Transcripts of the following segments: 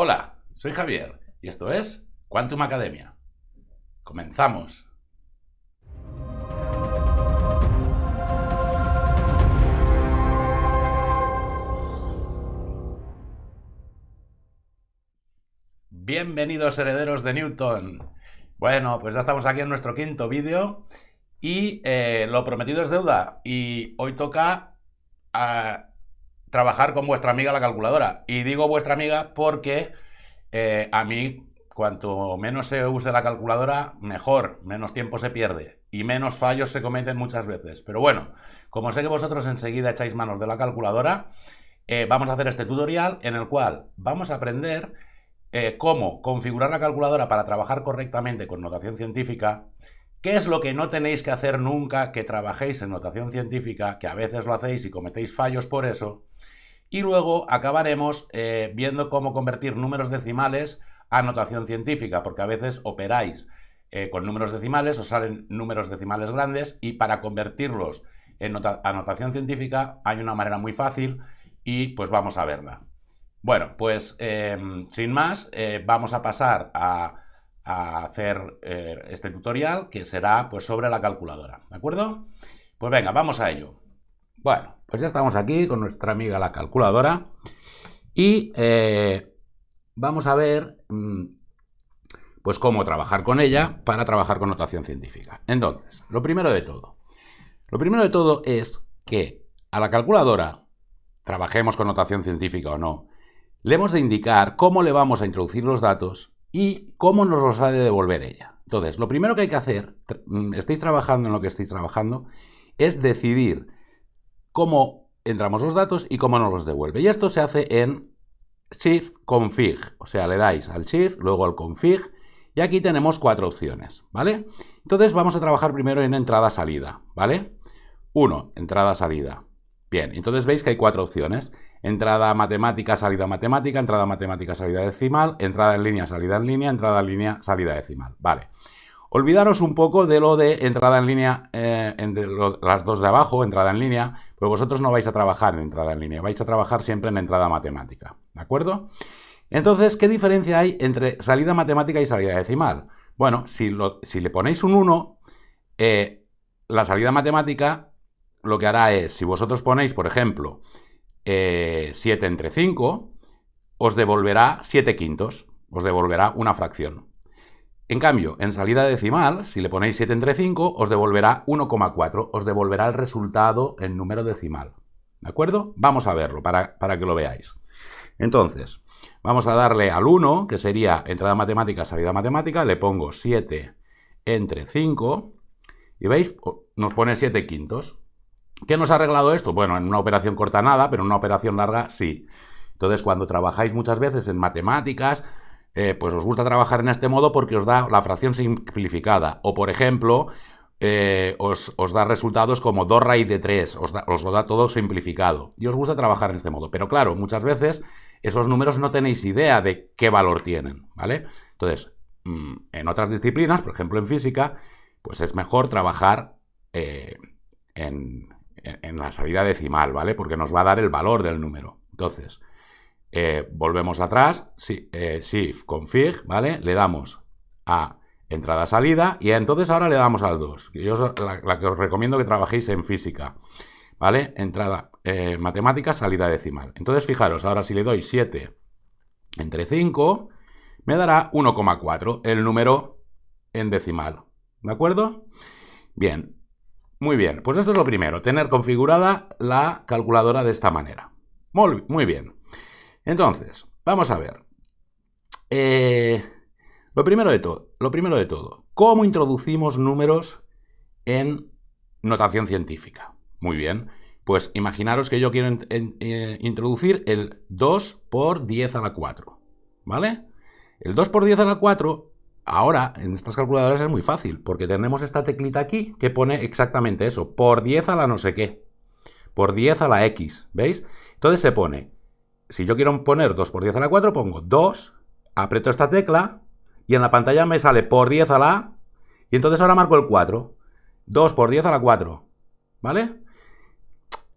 Hola, soy Javier y esto es Quantum Academia. Comenzamos. Bienvenidos herederos de Newton. Bueno, pues ya estamos aquí en nuestro quinto vídeo y lo prometido es deuda y hoy toca trabajar con vuestra amiga la calculadora. Y digo vuestra amiga porque a mí, cuanto menos se use la calculadora, mejor, menos tiempo se pierde y menos fallos se cometen muchas veces. Pero bueno, como sé que vosotros enseguida echáis manos de la calculadora, vamos a hacer este tutorial en el cual vamos a aprender cómo configurar la calculadora para trabajar correctamente con notación científica. ¿Qué es lo que no tenéis que hacer nunca que trabajéis en notación científica? Que a veces lo hacéis y cometéis fallos por eso. Y luego acabaremos viendo cómo convertir números decimales a notación científica, porque a veces operáis con números decimales, os salen números decimales grandes y para convertirlos a notación científica hay una manera muy fácil y pues vamos a verla. Bueno, pues sin más, vamos a pasar a hacer este tutorial que será pues sobre la calculadora, ¿de acuerdo? Pues venga, vamos a ello. Bueno, pues ya estamos aquí con nuestra amiga la calculadora y vamos a ver pues cómo trabajar con ella para trabajar con notación científica. Entonces, lo primero de todo es que a la calculadora, trabajemos con notación científica o no, le hemos de indicar cómo le vamos a introducir los datos y cómo nos los ha de devolver ella. Entonces, lo primero que hay que hacer, estéis trabajando en lo que estéis trabajando, es decidir cómo entramos los datos y cómo nos los devuelve. Y esto se hace en Shift Config, o sea, le dais al Shift, luego al Config, y aquí tenemos 4 opciones, ¿vale? Entonces vamos a trabajar primero en entrada-salida, ¿vale? 1, entrada-salida. Bien, entonces veis que hay 4 opciones. Entrada matemática, salida matemática, entrada matemática, salida decimal, entrada en línea, salida en línea, entrada en línea, salida decimal. Vale. Olvidaros un poco de lo de entrada en línea, las dos de abajo, entrada en línea, pues vosotros no vais a trabajar en entrada en línea, vais a trabajar siempre en entrada matemática, ¿de acuerdo? Entonces, ¿qué diferencia hay entre salida matemática y salida decimal? Bueno, si le ponéis un 1, la salida matemática lo que hará es, si vosotros ponéis, por ejemplo, 7 entre 5, os devolverá 7 quintos, os devolverá una fracción. En cambio, en salida decimal, si le ponéis 7 entre 5, os devolverá 1,4, os devolverá el resultado en número decimal. ¿De acuerdo? Vamos a verlo para que lo veáis. Entonces, vamos a darle al 1, que sería entrada matemática, salida matemática, le pongo 7 entre 5, y veis, nos pone 7 quintos. ¿Qué nos ha arreglado esto? Bueno, en una operación corta nada, pero en una operación larga sí. Entonces, cuando trabajáis muchas veces en matemáticas, pues os gusta trabajar en este modo porque os da la fracción simplificada. O, por ejemplo, os da resultados como 2 raíz de 3, os lo da todo simplificado. Y os gusta trabajar en este modo. Pero claro, muchas veces esos números no tenéis idea de qué valor tienen, ¿vale? Entonces, en otras disciplinas, por ejemplo en física, pues es mejor trabajar en la salida decimal, ¿vale? Porque nos va a dar el valor del número. Entonces, volvemos atrás, Shift Config, ¿vale? Le damos a entrada-salida y entonces ahora le damos al 2. La que os recomiendo que trabajéis en física, ¿vale? Entrada matemática, salida decimal. Entonces, fijaros, ahora si le doy 7 entre 5, me dará 1,4, el número en decimal, ¿de acuerdo? Bien. Muy bien, pues esto es lo primero, tener configurada la calculadora de esta manera. Muy bien. Entonces, vamos a ver. Lo primero de todo, ¿cómo introducimos números en notación científica? Muy bien, pues imaginaros que yo quiero introducir el 2 por 10 a la 4, ¿vale? El 2 por 10 a la 4... Ahora, en estas calculadoras es muy fácil, porque tenemos esta teclita aquí que pone exactamente eso, por 10 a la no sé qué, por 10 a la X, ¿veis? Entonces se pone, si yo quiero poner 2 por 10 a la 4, pongo 2, aprieto esta tecla y en la pantalla me sale por 10 a la A, y entonces ahora marco el 4, 2 por 10 a la 4, ¿vale?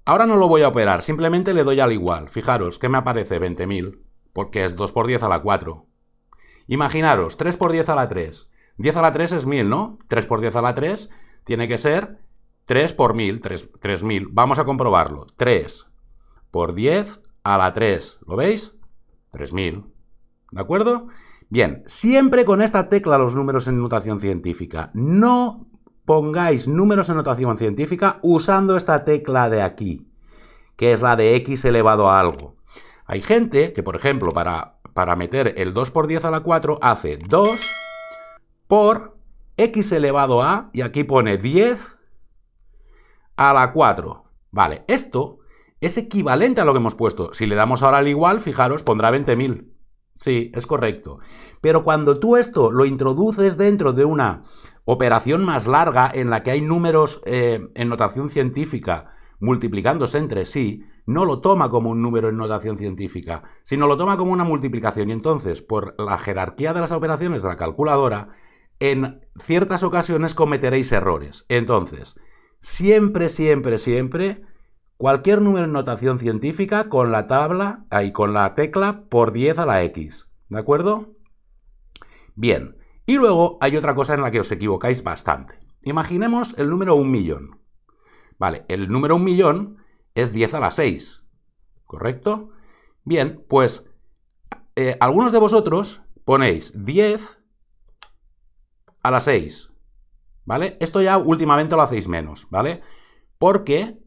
Ahora no lo voy a operar, simplemente le doy al igual, fijaros que me aparece 20.000. porque es 2 por 10 a la 4. Imaginaros, 3 por 10 a la 3. 10 a la 3 es 1000, ¿no? 3 por 10 a la 3 tiene que ser 3 por 1000, 3000. Vamos a comprobarlo. 3 por 10 a la 3. ¿Lo veis? 3000. ¿De acuerdo? Bien, siempre con esta tecla los números en notación científica. No pongáis números en notación científica usando esta tecla de aquí, que es la de x elevado a algo. Hay gente que, por ejemplo, para meter el 2 por 10 a la 4 hace 2 por x elevado a, y aquí pone 10 a la 4. Vale, esto es equivalente a lo que hemos puesto. Si le damos ahora al igual, fijaros, pondrá 20.000. Sí, es correcto. Pero cuando tú esto lo introduces dentro de una operación más larga en la que hay números en notación científica multiplicándose entre sí, no lo toma como un número en notación científica, sino lo toma como una multiplicación. Y entonces, por la jerarquía de las operaciones de la calculadora, en ciertas ocasiones cometeréis errores. Entonces, siempre, siempre, siempre, cualquier número en notación científica con la tabla, con la tecla por 10 a la x. ¿De acuerdo? Bien. Y luego hay otra cosa en la que os equivocáis bastante. Imaginemos el número 1.000.000. Vale, el número 1.000.000 es 10 a la 6. ¿Correcto? Bien, pues algunos de vosotros ponéis 10 a la 6. ¿Vale? Esto ya últimamente lo hacéis menos, ¿vale? Porque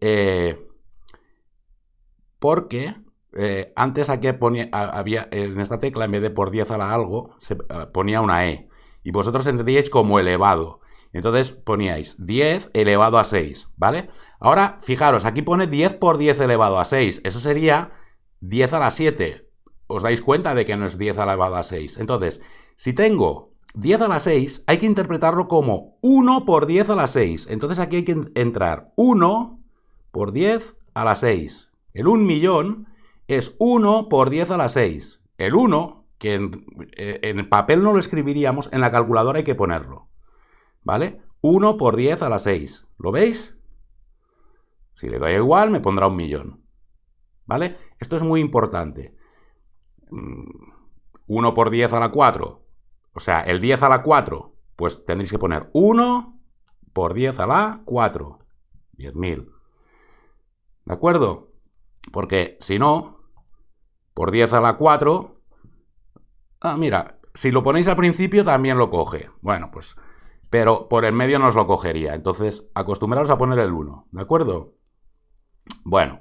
antes aquí había en esta tecla, en vez de por 10 a la algo, se ponía una E. Y vosotros entendíais como elevado. Entonces poníais 10 elevado a 6, ¿vale? Ahora, fijaros, aquí pone 10 por 10 elevado a 6. Eso sería 10 a la 7. ¿Os dais cuenta de que no es 10 elevado a 6? Entonces, si tengo 10 a la 6, hay que interpretarlo como 1 por 10 a la 6. Entonces aquí hay que entrar 1 por 10 a la 6. El 1.000.000 es 1 por 10 a la 6. El 1, que en papel no lo escribiríamos, en la calculadora hay que ponerlo. ¿Vale? 1 por 10 a la 6. ¿Lo veis? Si le doy igual, me pondrá 1.000.000. ¿Vale? Esto es muy importante. 1 por 10 a la 4. O sea, el 10 a la 4, pues tendréis que poner 1 por 10 a la 4. 10.000. ¿De acuerdo? Porque si no, por 10 a la 4... Ah, mira, si lo ponéis al principio también lo coge. Bueno, pues... Pero por el medio no os lo cogería. Entonces, acostumbraros a poner el 1. ¿De acuerdo? Bueno,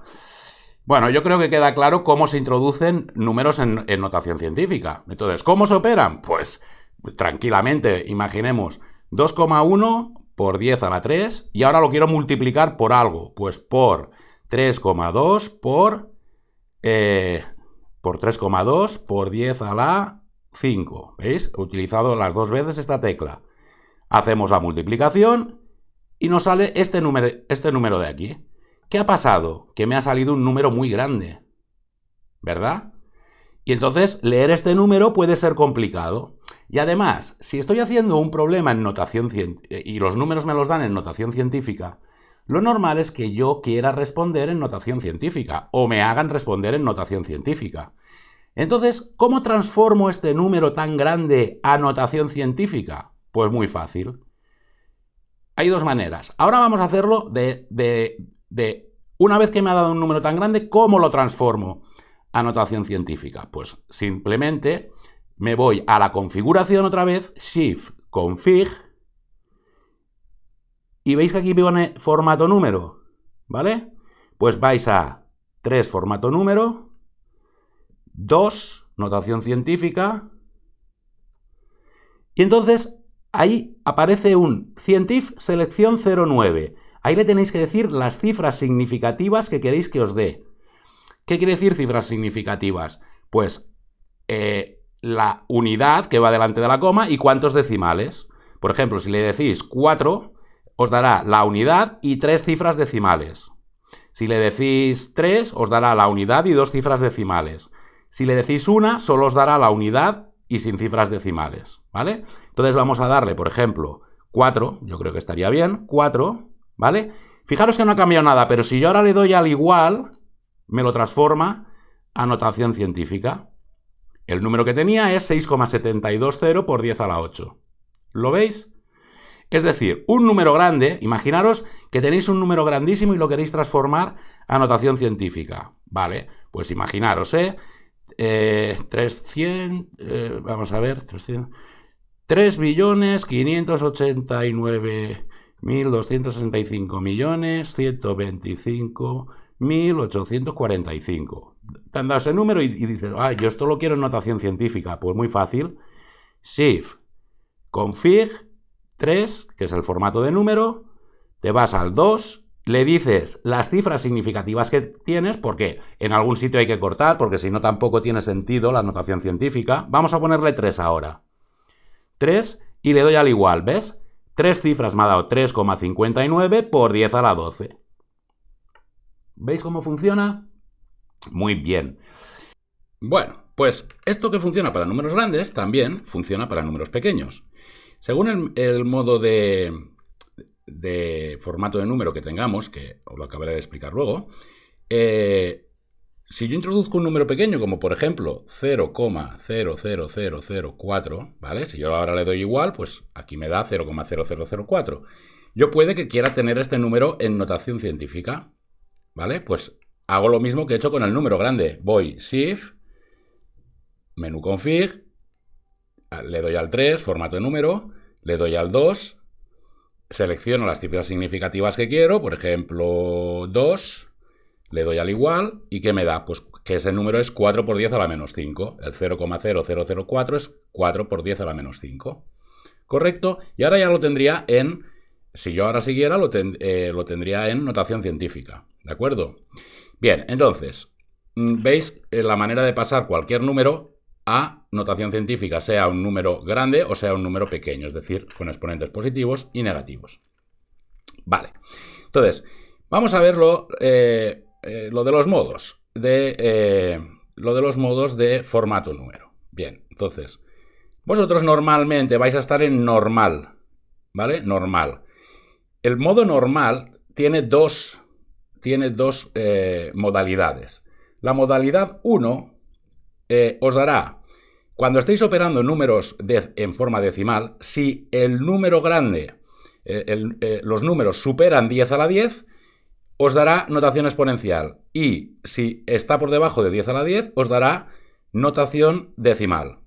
yo creo que queda claro cómo se introducen números en notación científica. Entonces, ¿cómo se operan? Pues tranquilamente, imaginemos 2,1 por 10 a la 3 y ahora lo quiero multiplicar por algo. Pues por 3,2 por 3,2 por 10 a la 5. ¿Veis? He utilizado las dos veces esta tecla. Hacemos la multiplicación y nos sale este número de aquí. ¿Qué ha pasado? Que me ha salido un número muy grande, ¿verdad? Y entonces leer este número puede ser complicado. Y además, si estoy haciendo un problema en notación científica y los números me los dan en notación científica, lo normal es que yo quiera responder en notación científica o me hagan responder en notación científica. Entonces, ¿cómo transformo este número tan grande a notación científica? Pues muy fácil. Hay dos maneras. Ahora vamos a hacerlo una vez que me ha dado un número tan grande, ¿cómo lo transformo a notación científica? Pues simplemente me voy a la configuración otra vez, Shift, Config, y veis que aquí pone formato número, ¿vale? Pues vais a 3, formato número, 2, notación científica, y entonces ahí aparece un Cientif selección 09. Ahí le tenéis que decir las cifras significativas que queréis que os dé. ¿Qué quiere decir cifras significativas? Pues la unidad que va delante de la coma y cuántos decimales. Por ejemplo, si le decís 4, os dará la unidad y 3 cifras decimales. Si le decís 3, os dará la unidad y 2 cifras decimales. Si le decís 1, solo os dará la unidad y sin cifras decimales, ¿vale? Entonces vamos a darle, por ejemplo, 4, yo creo que estaría bien, 4, ¿vale? Fijaros que no ha cambiado nada, pero si yo ahora le doy al igual, me lo transforma a notación científica. El número que tenía es 6,720 por 10 a la 8. ¿Lo veis? Es decir, un número grande, imaginaros que tenéis un número grandísimo y lo queréis transformar a notación científica. Vale, pues imaginaros, 3.589.265.125.845. Te han dado ese número y dices, yo esto lo quiero en notación científica. Pues muy fácil. Shift, config, 3, que es el formato de número, te vas al 2, le dices las cifras significativas que tienes, porque en algún sitio hay que cortar, porque si no tampoco tiene sentido la notación científica. Vamos a ponerle 3 ahora. 3 y le doy al igual, ¿ves? 3 cifras me ha dado 3,59 por 10 a la 12. ¿Veis cómo funciona? Muy bien. Bueno, pues esto que funciona para números grandes también funciona para números pequeños. Según el modo de formato de número que tengamos, que os lo acabaré de explicar luego, si yo introduzco un número pequeño, como por ejemplo 0,00004, ¿vale? Si yo ahora le doy igual, pues aquí me da 0,0004. Yo puede que quiera tener este número en notación científica, ¿vale? Pues hago lo mismo que he hecho con el número grande. Voy Shift, menú config, le doy al 3, formato de número, le doy al 2, selecciono las cifras significativas que quiero, por ejemplo 2, le doy al igual, ¿y qué me da? Pues que ese número es 4 por 10 a la menos 5. El 0,0004 es 4 por 10 a la menos 5. ¿Correcto? Y ahora ya lo tendría en, si yo ahora siguiera, lo tendría en notación científica. ¿De acuerdo? Bien, entonces, veis la manera de pasar cualquier número a notación científica, sea un número grande o sea un número pequeño, es decir, con exponentes positivos y negativos. Vale, entonces, vamos a ver lo de los modos, de formato número. Bien, entonces, vosotros normalmente vais a estar en normal, ¿vale? Normal. El modo normal tiene dos modalidades. La modalidad 1 os dará, cuando estéis operando números en forma decimal, si el número grande, los números superan 10 a la 10, os dará notación exponencial. Y si está por debajo de 10 a la 10, os dará notación decimal.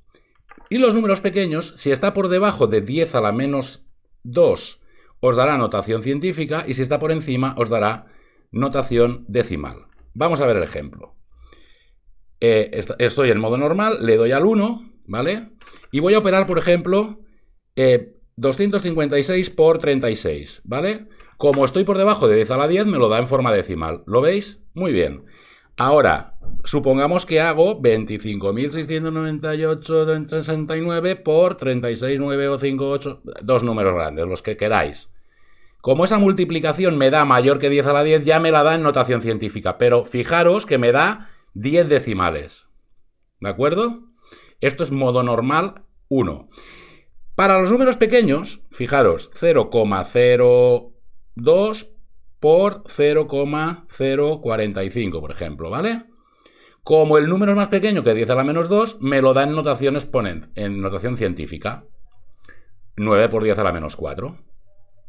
Y los números pequeños, si está por debajo de 10 a la menos 2, os dará notación científica. Y si está por encima, os dará notación decimal. Vamos a ver el ejemplo. Estoy en modo normal, le doy al 1, ¿vale? Y voy a operar, por ejemplo, 256 por 36, ¿vale? Como estoy por debajo de 10 a la 10, me lo da en forma decimal. ¿Lo veis? Muy bien. Ahora, supongamos que hago 25.698,69 por 36,958, dos números grandes, los que queráis. Como esa multiplicación me da mayor que 10 a la 10, ya me la da en notación científica. Pero fijaros que me da 10 decimales. ¿De acuerdo? Esto es modo normal 1. Para los números pequeños, fijaros, 0,02 por 0,045, por ejemplo, ¿vale? Como el número es más pequeño que 10 a la menos 2, me lo da en notación en notación científica. 9 por 10 a la menos 4.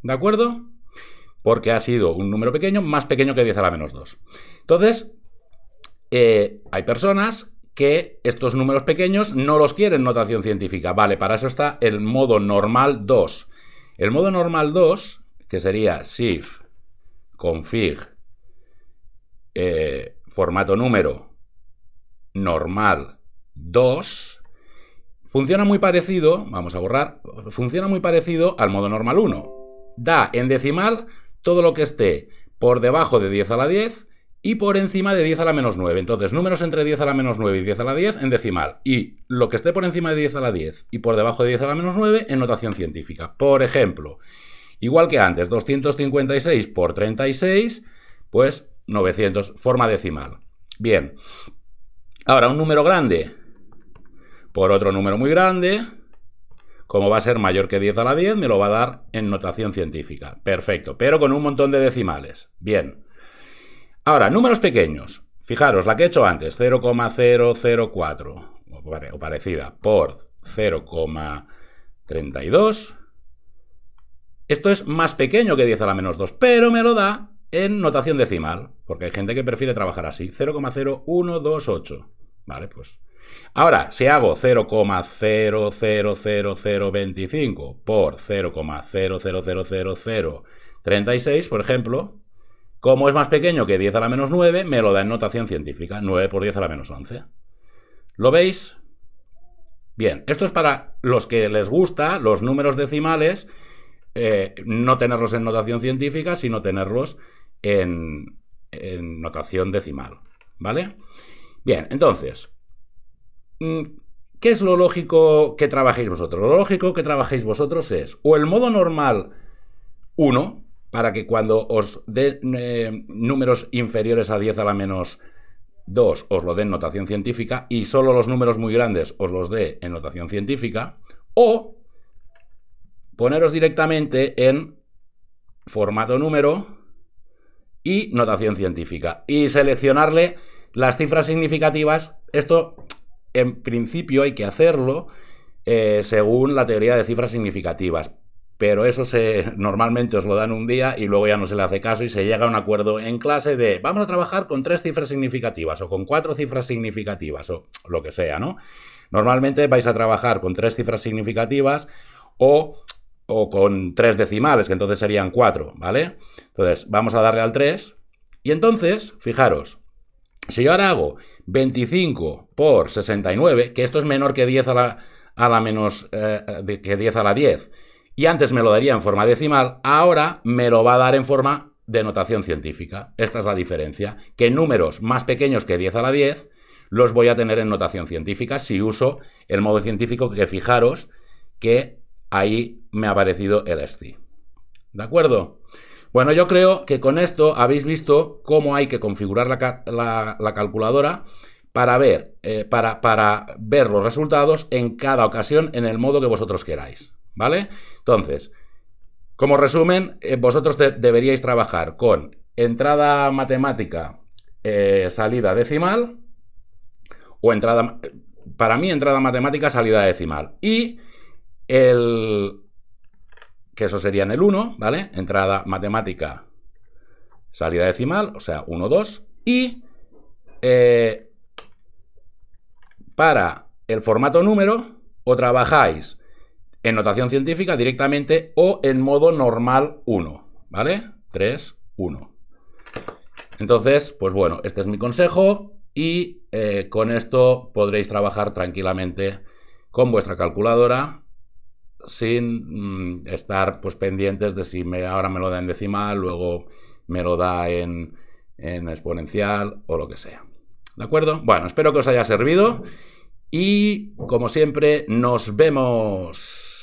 ¿De acuerdo? Porque ha sido un número pequeño, más pequeño que 10 a la menos 2. Entonces, hay personas que estos números pequeños no los quieren notación científica. Vale, para eso está el modo normal 2. El modo normal 2, que sería Shift, config, formato número, normal 2, funciona muy parecido, vamos a borrar, funciona muy parecido al modo normal 1. Da en decimal todo lo que esté por debajo de 10 a la 10 y por encima de 10 a la menos 9. Entonces, números entre 10 a la menos 9 y 10 a la 10 en decimal. Y lo que esté por encima de 10 a la 10 y por debajo de 10 a la menos 9 en notación científica. Por ejemplo, igual que antes, 256 por 36, pues 900, forma decimal. Bien. Ahora, un número grande por otro número muy grande, como va a ser mayor que 10 a la 10, me lo va a dar en notación científica. Perfecto, pero con un montón de decimales. Bien. Ahora, números pequeños. Fijaros, la que he hecho antes, 0,004. o parecida por 0,32. Esto es más pequeño que 10 a la menos 2, pero me lo da en notación decimal, porque hay gente que prefiere trabajar así, 0,0128. Vale, pues. Ahora, si hago 0,000025 por 0,000036, por ejemplo, como es más pequeño que 10 a la menos 9, me lo da en notación científica, 9 por 10 a la menos 11. ¿Lo veis? Bien, esto es para los que les gusta los números decimales, no tenerlos en notación científica, sino tenerlos en notación decimal, ¿vale? Bien, entonces, ¿qué es lo lógico que trabajéis vosotros? Lo lógico que trabajéis vosotros es o el modo normal 1, para que cuando os den números inferiores a 10 a la menos 2 os lo den en notación científica y solo los números muy grandes os los dé en notación científica, o poneros directamente en formato número y notación científica y seleccionarle las cifras significativas. Esto en principio hay que hacerlo según la teoría de cifras significativas, pero eso normalmente os lo dan un día y luego ya no se le hace caso y se llega a un acuerdo en clase de vamos a trabajar con 3 cifras significativas o con 4 cifras significativas o lo que sea, ¿no? Normalmente vais a trabajar con 3 cifras significativas o con 3 decimales, que entonces serían 4, ¿vale? Entonces, vamos a darle al 3. Y entonces, fijaros, si yo ahora hago 25 por 69, que esto es menor que 10 a la menos, que 10 a la 10, y antes me lo daría en forma decimal, ahora me lo va a dar en forma de notación científica. Esta es la diferencia, que números más pequeños que 10 a la 10 los voy a tener en notación científica si uso el modo científico, que fijaros que ahí me ha aparecido el ESCI. ¿De acuerdo? Bueno, yo creo que con esto habéis visto cómo hay que configurar la calculadora para ver los resultados en cada ocasión en el modo que vosotros queráis, ¿vale? Entonces, como resumen, vosotros deberíais trabajar con entrada matemática, salida decimal, o para mí entrada matemática, salida decimal, y que eso sería en el 1, ¿vale? Entrada matemática, salida decimal, o sea, 1, 2. Y para el formato número, o trabajáis en notación científica directamente o en modo normal 1, ¿vale? 3, 1. Entonces, pues bueno, este es mi consejo y con esto podréis trabajar tranquilamente con vuestra calculadora sin estar pues pendientes de si ahora me lo da en decimal, luego me lo da en exponencial o lo que sea. ¿De acuerdo? Bueno, espero que os haya servido y como siempre nos vemos.